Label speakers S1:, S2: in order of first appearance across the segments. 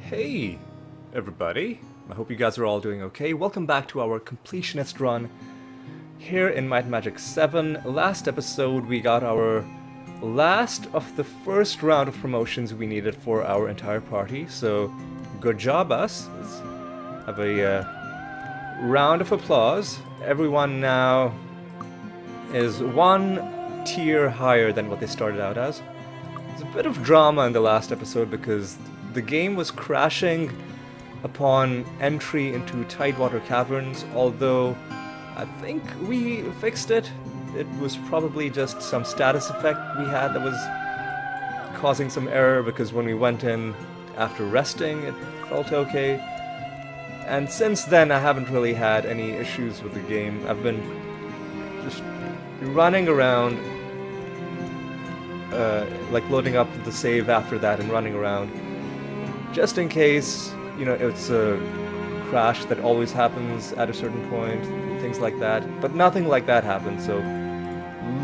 S1: Hey, everybody. I hope you guys are all doing okay. Welcome back to our completionist run here in Might and Magic VII. Last episode, we got our last of the first round of promotions we needed for our entire party, so good job, us. Let's have a round of applause. Everyone now is one tier higher than what they started out as. There's a bit of drama in the last episode because the game was crashing upon entry into Tidewater Caverns, although I think we fixed it. It was probably just some status effect we had that was causing some error, because when we went in after resting, it felt okay. And since then, I haven't really had any issues with the game. I've been just running around, like loading up the save after that and running around, just in case, you know, it's a crash that always happens at a certain point, things like that. But nothing like that happened, so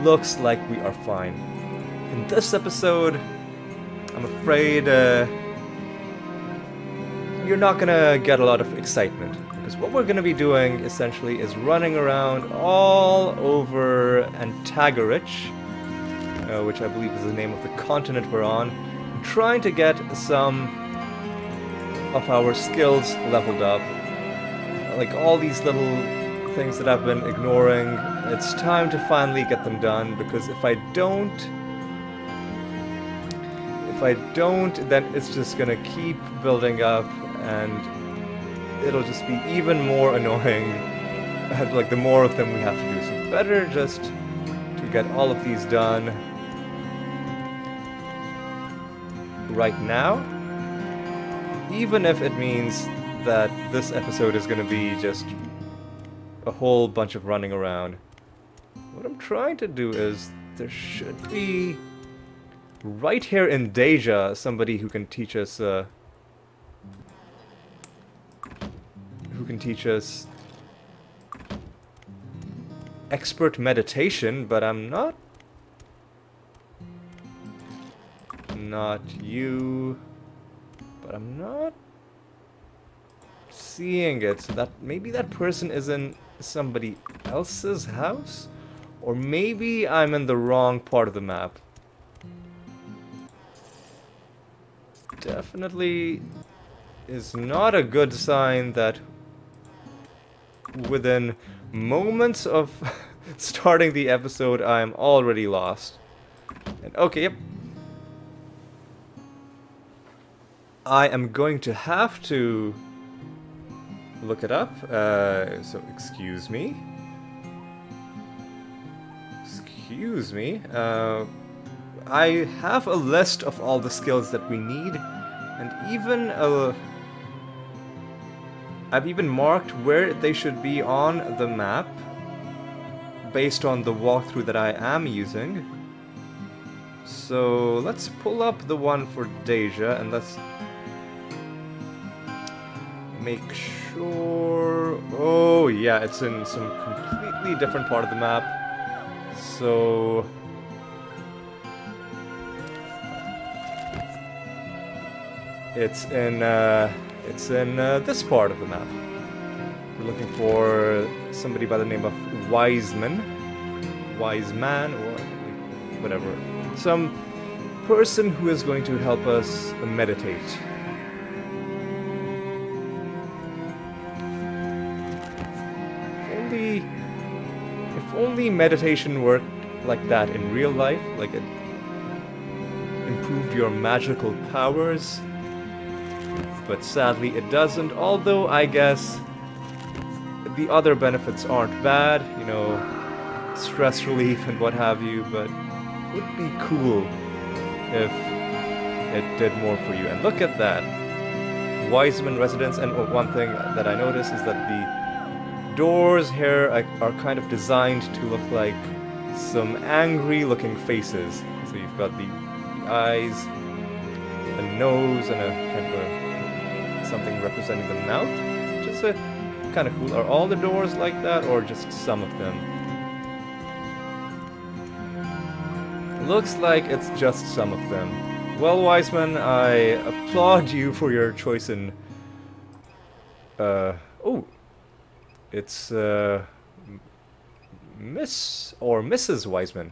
S1: looks like we are fine. In this episode, I'm afraid you're not gonna get a lot of excitement, because what we're gonna be doing essentially is running around all over Antagarich, which I believe is the name of the continent we're on, and trying to get some of our skills leveled up. Like all these little things that I've been ignoring, it's time to finally get them done, because if I don't, then it's just gonna keep building up and it'll just be even more annoying, like the more of them we have to do. So better just to get all of these done right now, even if it means that this episode is going to be just a whole bunch of running around. What I'm trying to do is, there should be right here in Deja somebody who can teach us expert meditation, but I'm not you. But I'm not seeing it, so that maybe that person is in somebody else's house? Or maybe I'm in the wrong part of the map. Definitely is not a good sign that within moments of starting the episode I am already lost. And okay, yep. I am going to have to look it up, so excuse me. Excuse me. I have a list of all the skills that we need, and even I've even marked where they should be on the map based on the walkthrough that I am using. So let's pull up the one for Deja and let's make sure... Oh yeah, it's in some completely different part of the map. So... It's in this part of the map. We're looking for somebody by the name of Wiseman, or whatever. Some person who is going to help us meditate. If only meditation worked like that in real life, like it improved your magical powers, but sadly it doesn't, although I guess the other benefits aren't bad, you know, stress relief and what have you, but it would be cool if it did more for you. And look at that, Wiseman residence. And one thing that I noticed is that the doors here are kind of designed to look like some angry looking faces. So you've got the eyes, a nose, and a kind of a, something representing the mouth, which is kind of cool. Are all the doors like that, or just some of them? Looks like it's just some of them. Well, Wiseman, I applaud you for your choice in... oh! It's, Miss or Mrs. Wiseman.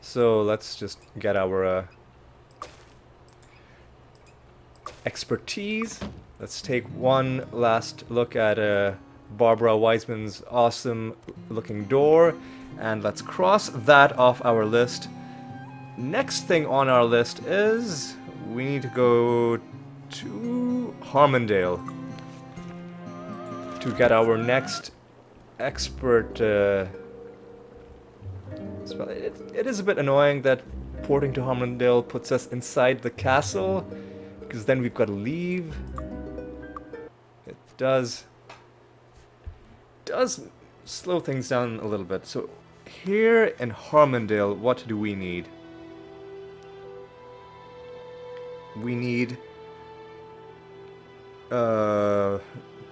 S1: So, let's just get our, expertise. Let's take one last look at, Barbara Wiseman's awesome looking door. And let's cross that off our list. Next thing on our list is we need to go to Harmondale to get our next expert spell. It is a bit annoying that porting to Harmondale puts us inside the castle, because then we've got to leave. It does slow things down a little bit. So here in Harmondale, what do we need? We need to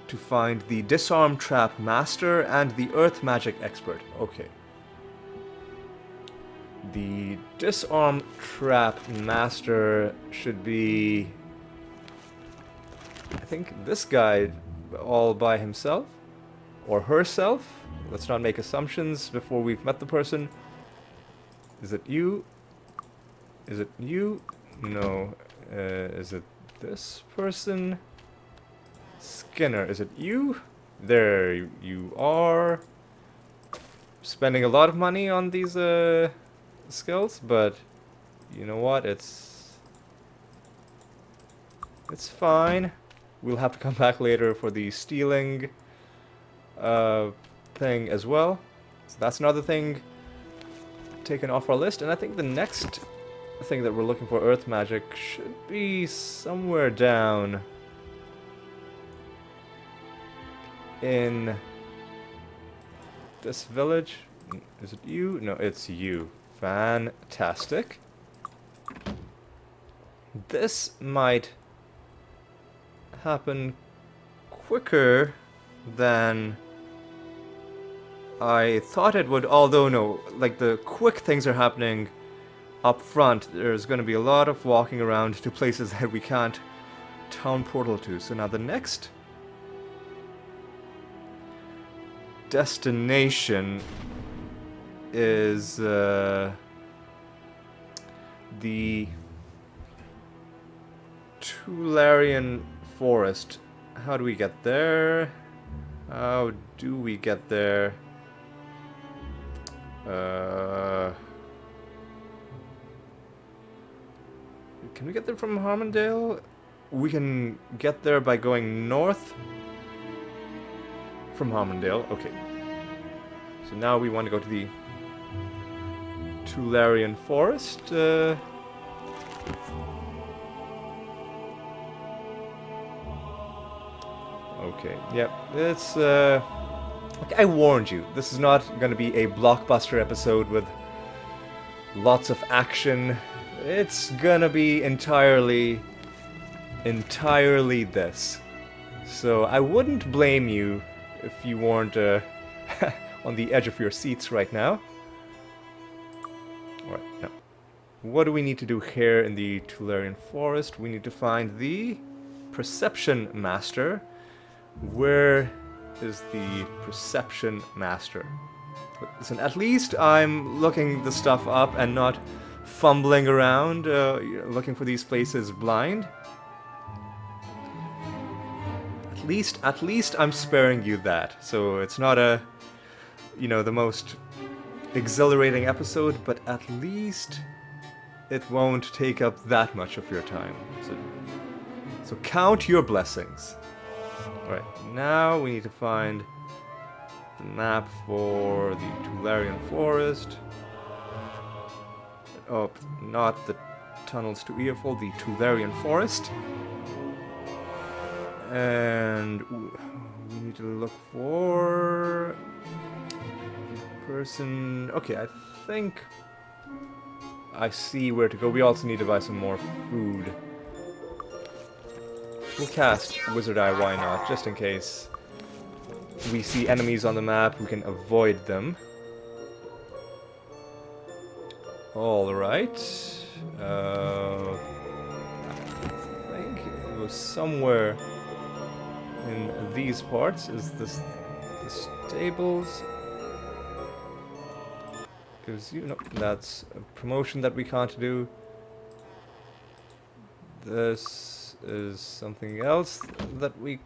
S1: find the Disarm Trap Master and the Earth Magic Expert. Okay. The Disarm Trap Master should be, I think, this guy all by himself or herself. Let's not make assumptions before we've met the person. Is it you? Is it you? No. Is it this person? Skinner, is it you? There you are. Spending a lot of money on these skills, but you know what? It's fine. We'll have to come back later for the stealing thing as well. So that's another thing taken off our list, and I think the next thing that we're looking for, Earth Magic, should be somewhere down in this village. Is it you? No, it's you. Fantastic. This might happen quicker than I thought it would, although no, like the quick things are happening up front. There's going to be a lot of walking around to places that we can't town portal to. So now the next destination is the Tularian Forest. How do we get there? How do we get there? Can we get there from Harmondale? We can get there by going north from Harmondale. Okay. So now we want to go to the Tularian Forest. Okay, yep. It's, like I warned you, this is not going to be a blockbuster episode with lots of action. It's gonna be entirely this. So I wouldn't blame you if you weren't on the edge of your seats right now. Alright, now, what do we need to do here in the Tularian Forest? We need to find the Perception Master. Where is the Perception Master? Listen, at least I'm looking the stuff up and not fumbling around, looking for these places blind. At least I'm sparing you that. So it's not a, the most exhilarating episode, but at least it won't take up that much of your time. So count your blessings. Alright, now we need to find the map for the Tularian Forest. Oh, not the tunnels to Earful, the Tularian Forest. And we need to look for person. Okay, I think I see where to go. We also need to buy some more food. We'll cast Wizard Eye, why not? Just in case we see enemies on the map, we can avoid them. Alright. I think it was somewhere in these parts. Is this the stables? Gives you, no, that's a promotion that we can't do. This is something else that we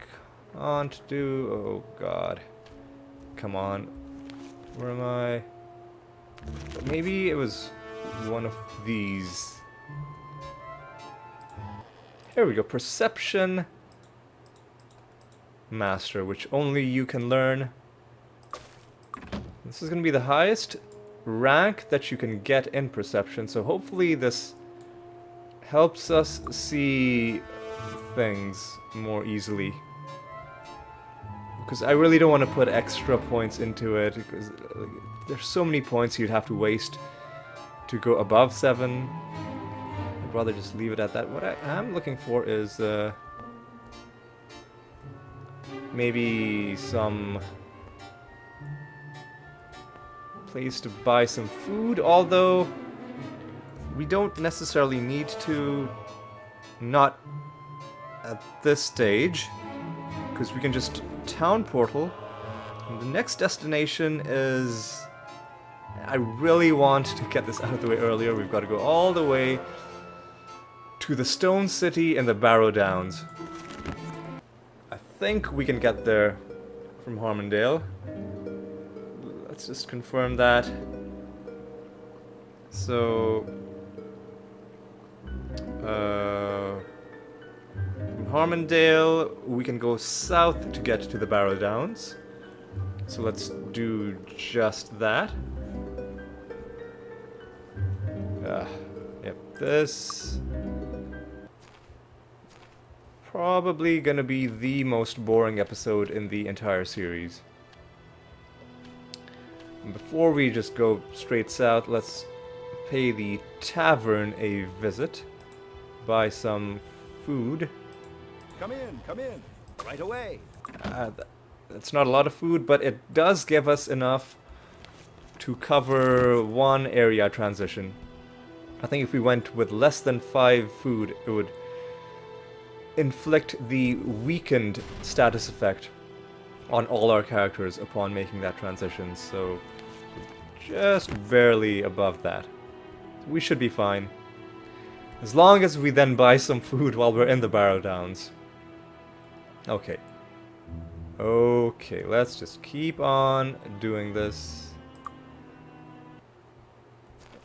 S1: can't do. Oh god. Come on. Where am I? Maybe it was one of these. Here we go. Perception Master, which only you can learn. This is going to be the highest rank that you can get in perception, so hopefully this helps us see things more easily. Because I really don't want to put extra points into it, because there's so many points you'd have to waste to go above 7. I'd rather just leave it at that. What I am looking for is maybe some place to buy some food, although we don't necessarily need to, not at this stage, because we can just town portal. And the next destination is, I really want to get this out of the way earlier. We've got to go all the way to the Stone City in the Barrow Downs. I think we can get there from Harmondale. Let's just confirm that. So, from Harmondale, we can go south to get to the Barrow Downs. So let's do just that. Yep, this probably gonna be the most boring episode in the entire series. And before we just go straight south, let's pay the tavern a visit, buy some food.
S2: Come in, right away.
S1: That's not a lot of food, but it does give us enough to cover one area transition. I think if we went with less than 5 food, it would inflict the weakened status effect on all our characters upon making that transition, so just barely above that. We should be fine. As long as we then buy some food while we're in the Barrow Downs. Okay. Okay, let's just keep on doing this.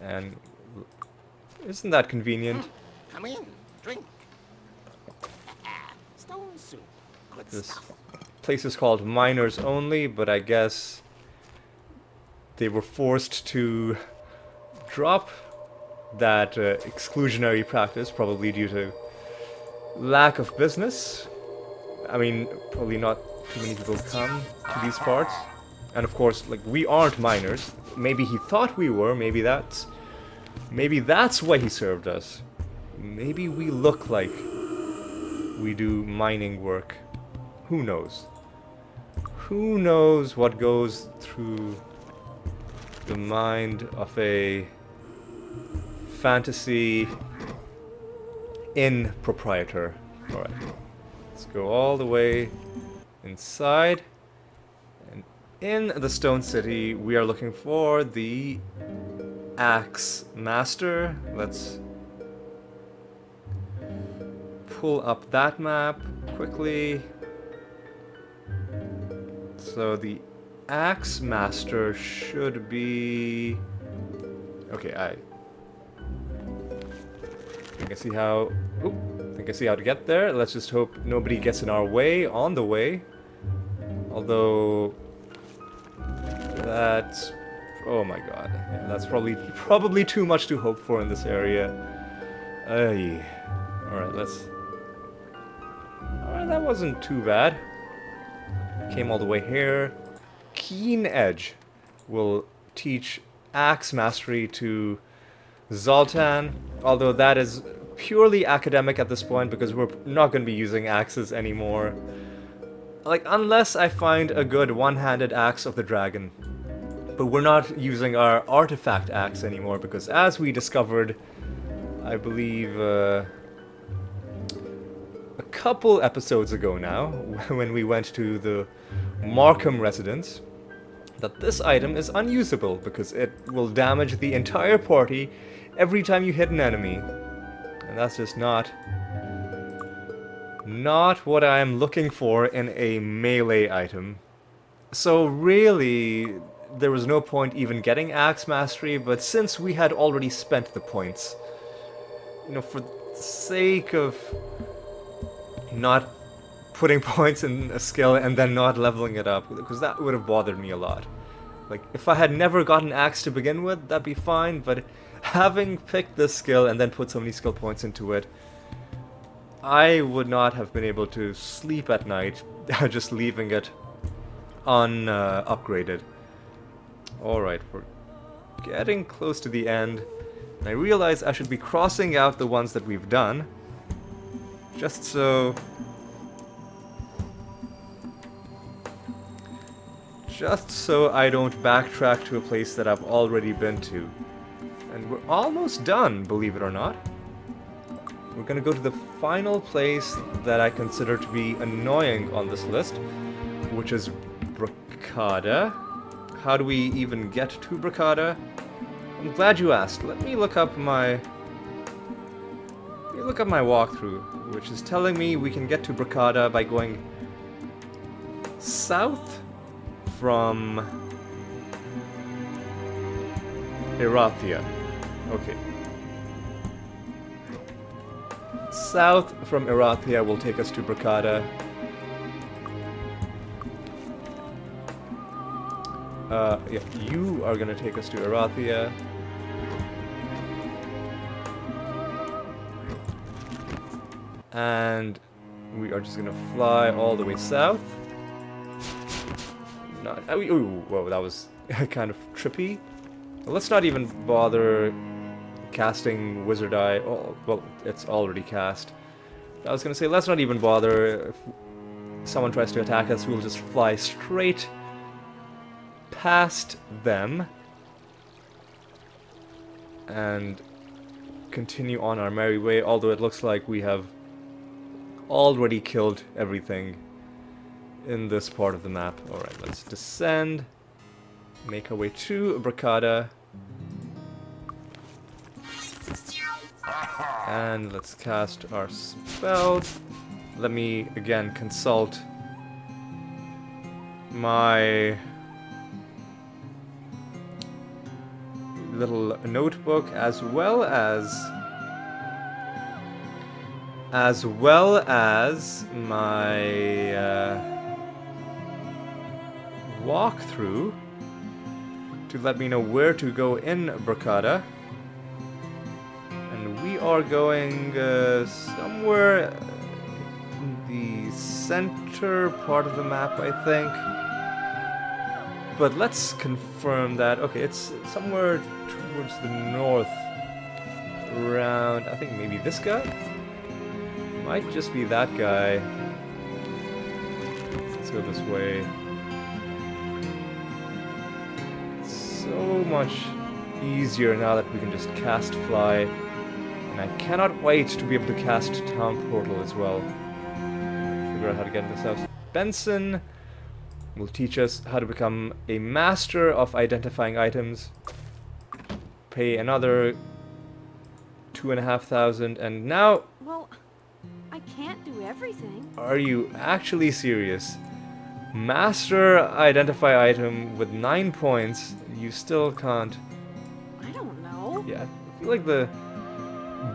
S1: And isn't that convenient?
S2: Come in, drink. Stone soup. Good
S1: This
S2: stuff.
S1: place is called Miners Only, but I guess they were forced to drop that exclusionary practice, probably due to lack of business. I mean, probably not too many people come to these parts. And of course, like, we aren't miners. Maybe he thought we were, maybe that's why he served us. Maybe we look like we do mining work. Who knows? Who knows what goes through the mind of a fantasy inn proprietor. Alright. Let's go all the way inside. And in the Stone City, we are looking for the Axe Master. Let's pull up that map quickly. So the Axe Master should be... Okay, I think I see how... Oop, I think I see how to get there. Let's just hope nobody gets in our way on the way. Although... That's... Oh my god. Yeah, that's probably too much to hope for in this area. Alright, let's... Alright, that wasn't too bad. Came all the way here. Keen Edge will teach Axe Mastery to Zoltan, although that is purely academic at this point because we're not going to be using axes anymore. Like, unless I find a good one-handed axe of the dragon. But we're not using our artifact axe anymore because, as we discovered I believe, a couple episodes ago now, when we went to the Markham residence, that this item is unusable because it will damage the entire party every time you hit an enemy. And that's just not what I am looking for in a melee item. So really, there was no point even getting Axe Mastery, but since we had already spent the points, you know, for the sake of not putting points in a skill and then not leveling it up, because that would have bothered me a lot. Like, if I had never gotten Axe to begin with, that'd be fine, but having picked this skill and then put so many skill points into it, I would not have been able to sleep at night just leaving it upgraded. Alright, we're getting close to the end, and I realize I should be crossing out the ones that we've done, just so I don't backtrack to a place that I've already been to. And we're almost done, believe it or not. We're gonna go to the final place that I consider to be annoying on this list, which is Bracada. How do we even get to Bracada? I'm glad you asked. Let me look up my walkthrough, which is telling me we can get to Bracada by going south from Erathia. Okay. South from Erathia will take us to Bracada. Yeah, you are gonna take us to Erathia. And we are just gonna fly all the way south. Ooh, whoa, that was kind of trippy. Let's not even bother casting Wizard Eye. Oh, well, it's already cast. I was gonna say, let's not even bother. If someone tries to attack us, we'll just fly straight past them and continue on our merry way, although it looks like we have already killed everything in this part of the map. Alright, let's descend, make our way to Bracada, and let's cast our spells. Let me again consult my little notebook as well as my walkthrough to let me know where to go in Bracada. And we are going somewhere in the center part of the map, I think. But let's confirm that. Okay, it's somewhere towards the north. Around, I think maybe this guy? Might just be that guy. Let's go this way. It's so much easier now that we can just cast Fly. And I cannot wait to be able to cast Town Portal as well. Figure out how to get in this house. Benson will teach us how to become a master of identifying items. Pay another 2,500, and now...
S3: Well, I can't do everything.
S1: Are you actually serious? Master identify item with 9 points, you still can't...
S3: I don't know.
S1: Yeah, I feel like the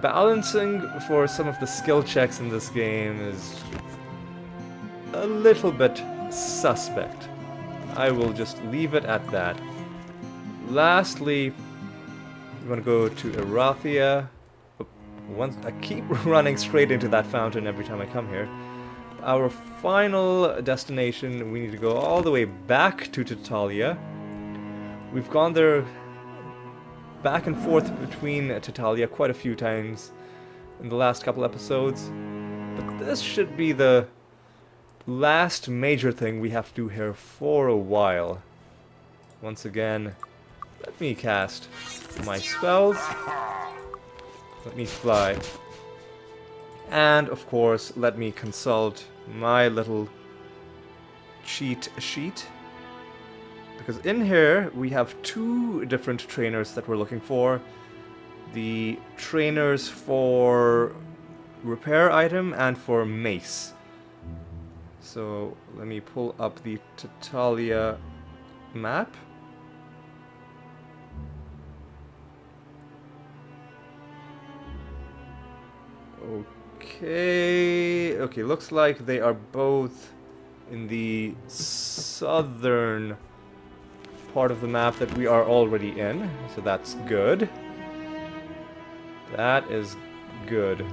S1: balancing for some of the skill checks in this game is a little bit suspect. I will just leave it at that. Lastly, we're gonna go to Erathia. I keep running straight into that fountain every time I come here. Our final destination, we need to go all the way back to Tatalia. We've gone there back and forth between Tatalia quite a few times in the last couple episodes. But this should be the last major thing we have to do here for a while. Once again, let me cast my spells. Let me fly. And, of course, let me consult my little cheat sheet. Because in here, we have 2 different trainers that we're looking for. The trainers for repair item and for mace. So, let me pull up the Tatalia map. Okay, looks like they are both in the southern part of the map that we are already in, so that's good. That is good.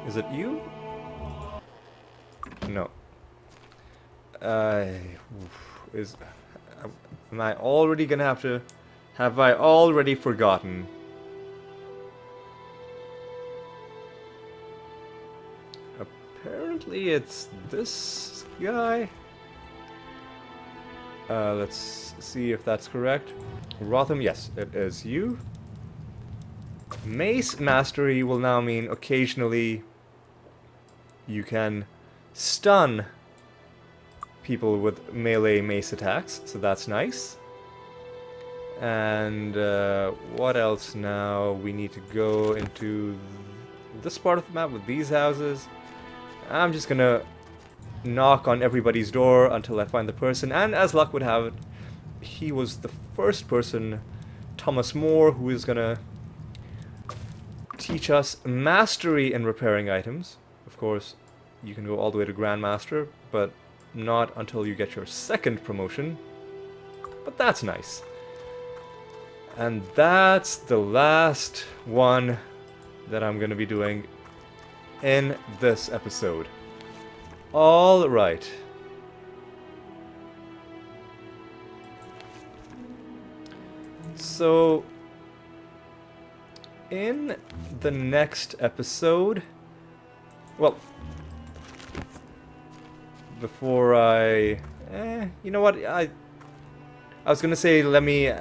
S1: Is it you? No. Am I already gonna have to... Have I already forgotten? Apparently it's this guy. Let's see if that's correct. Rotham, yes, it is you. Mace Mastery will now mean occasionally you can stun people with melee mace attacks, so that's nice. And what else now? We need to go into this part of the map with these houses. I'm just gonna knock on everybody's door until I find the person, and as luck would have it, he was the first person, Thomas Moore, who is gonna teach us mastery in repairing items. Of course, you can go all the way to Grandmaster, but not until you get your 2nd promotion. But that's nice. And that's the last one that I'm gonna be doing in this episode. Alright. So, in the next episode, well, before I, you know what, I was gonna say let me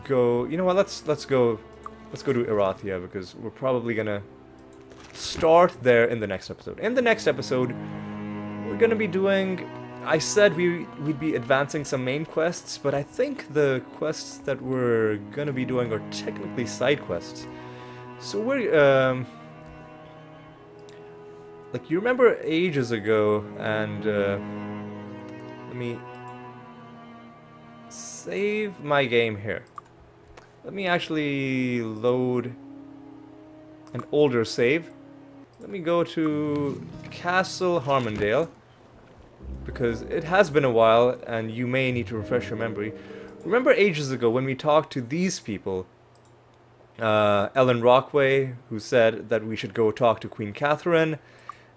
S1: go. You know what? Let's go to Erathia, because we're probably gonna start there in the next episode. In the next episode, we're gonna be doing. I said we'd be advancing some main quests, but I think the quests that we're gonna be doing are technically side quests. So we're like, you remember ages ago, and let me save my game here. Let me actually load an older save. Let me go to Castle Harmondale, because it has been a while and you may need to refresh your memory. Remember ages ago when we talked to these people, Ellen Rockway, who said that we should go talk to Queen Catherine,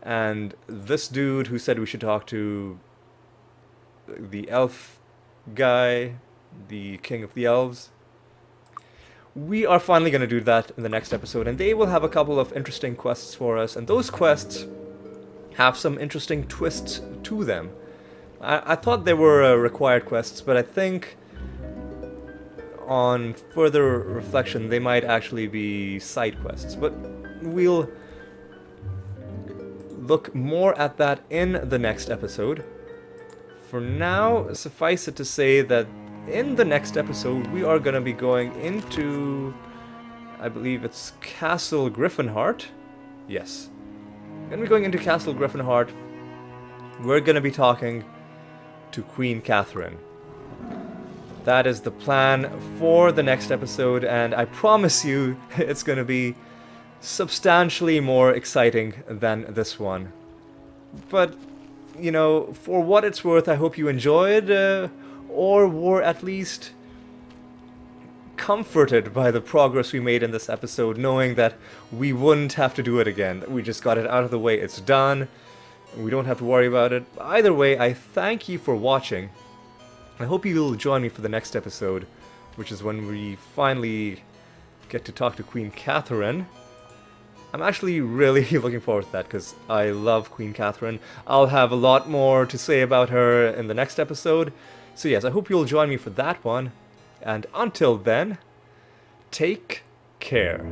S1: and this dude who said we should talk to the elf guy, the king of the elves. We are finally going to do that in the next episode, and they will have a couple of interesting quests for us, and those quests have some interesting twists to them. I thought they were required quests, but I think on further reflection they might actually be side quests, but we'll look more at that in the next episode. For now, suffice it to say that in the next episode we are going to be going into, I believe it's Castle Griffinheart. Yes. We're going to be going into Castle Griffinheart. We're going to be talking to Queen Catherine. That is the plan for the next episode, and I promise you it's going to be substantially more exciting than this one. But, you know, for what it's worth, I hope you enjoyed, or were at least comforted by the progress we made in this episode, knowing that we wouldn't have to do it again. We just got it out of the way, it's done, we don't have to worry about it. Either way, I thank you for watching. I hope you'll join me for the next episode, which is when we finally get to talk to Queen Catherine. I'm actually really looking forward to that, because I love Queen Catherine. I'll have a lot more to say about her in the next episode, So yes, I hope you'll join me for that one. And until then, take care.